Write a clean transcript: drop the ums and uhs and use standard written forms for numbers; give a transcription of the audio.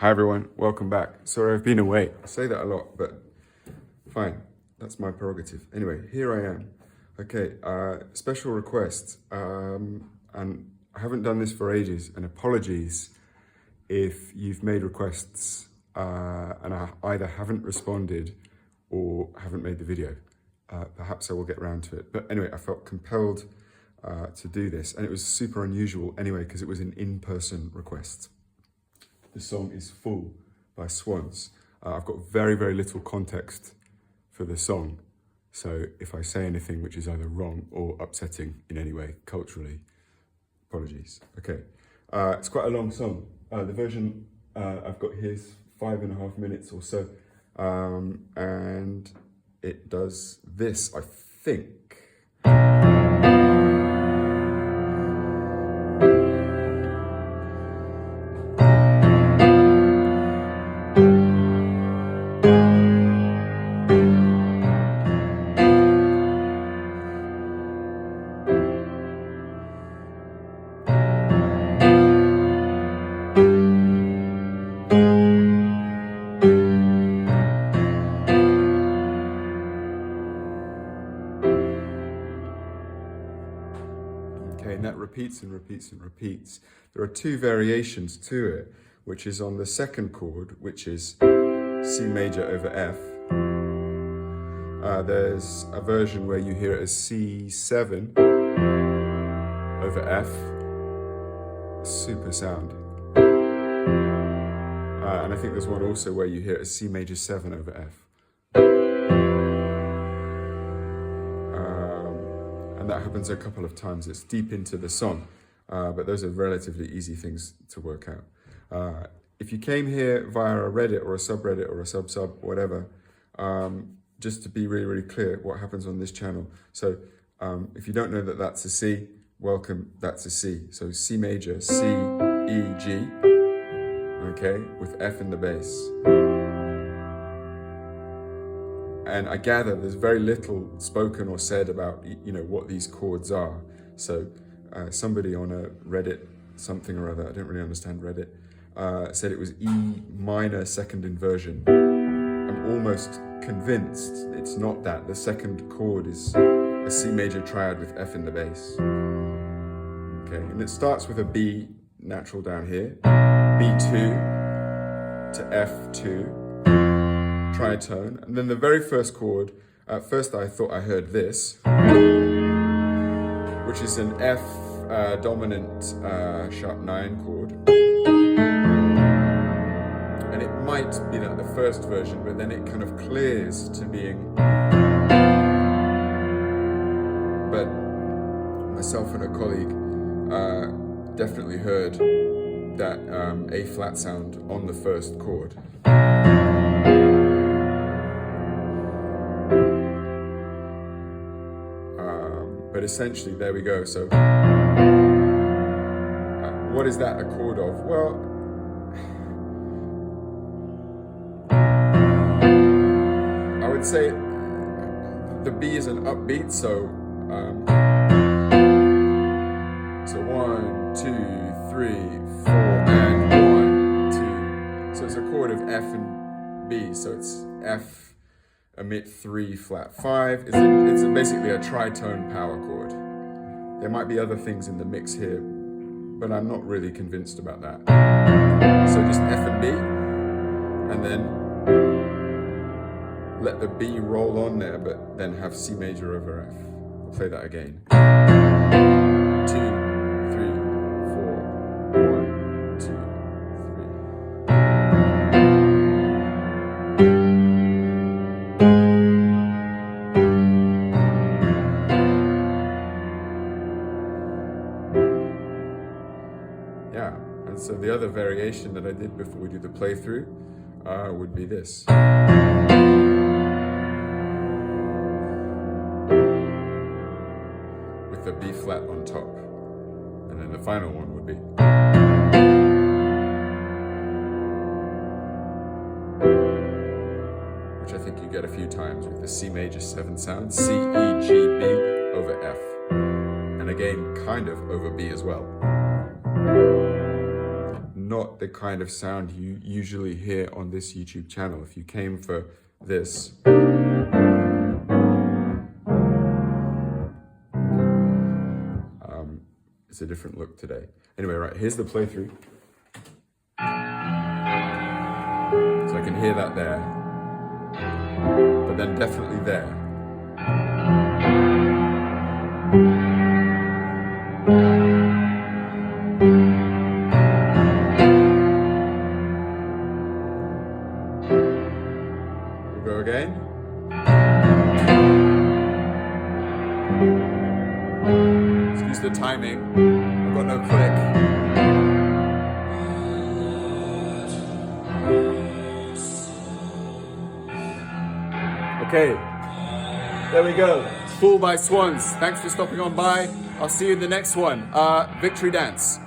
Hi everyone, welcome back. Sorry I've been away. I say that a lot, but fine. That's my prerogative. Anyway, here I am. Okay, special request. And I haven't done this for ages, and apologies if you've made requests and I either haven't responded or haven't made the video. Perhaps I will get around to it. But anyway, I felt compelled to do this, and it was super unusual anyway because it was an in-person request. The song is Full by SWANS. I've got very, very little context for the song. So if I say anything which is either wrong or upsetting in any way culturally, apologies. Okay, it's quite a long song. The version I've got here is 5.5 minutes or so. And it does this, I think. Okay, and that repeats and repeats and repeats. There are two variations to it, which is on the second chord, which is C major over F. There's a version where you hear it as C7 over F. Super sound. And I think there's one also where you hear it as C major 7 over F. And that happens a couple of times. It's deep into the song, but those are relatively easy things to work out. If you came here via a Reddit or a subreddit or a sub, whatever, just to be really, really clear what happens on this channel. So if you don't know that that's a C, welcome, that's a C. So C major, C, E, G, okay, with F in the bass. And I gather there's very little spoken or said about, you know, what these chords are. So somebody on a Reddit, something or other, I don't really understand Reddit, said it was E minor second inversion. I'm almost convinced it's not that. The second chord is a C major triad with F in the bass. Okay, and it starts with a B natural down here, B2 to F2, tritone, and then the very first chord, at first I thought I heard this, which is an F dominant sharp 9 chord. And it might be that the first version, but then it kind of clears to being. But myself and a colleague definitely heard that A flat sound on the first chord. But essentially, there we go. So what is that a chord of? Well, I would say the B is an upbeat, so 1, 2, 3, 4, and 1, 2. So it's a chord of F and B. So it's F, emit 3, flat 5. It's basically a tritone power chord. There might be other things in the mix here, but I'm not really convinced about that. So just F and B, and then let the B roll on there, but then have C major over F. I'll play that again. 2, 3, 4, 1, 2, 3. Yeah, and so the other variation that I did before we do the playthrough would be this. With the B flat on top. And then the final one would be. Which I think you get a few times with the C major 7 sound. C, E, G, B over F. And again, kind of over B as well. Not not the kind of sound you usually hear on this YouTube channel. If you came for this, it's a different look today. Anyway, right, here's the playthrough. So I can hear that there, but then definitely there. We'll go again. Excuse the timing, I've got no click. Okay, there we go. Full by Swans. Thanks for stopping on by. I'll see you in the next one. Victory Dance.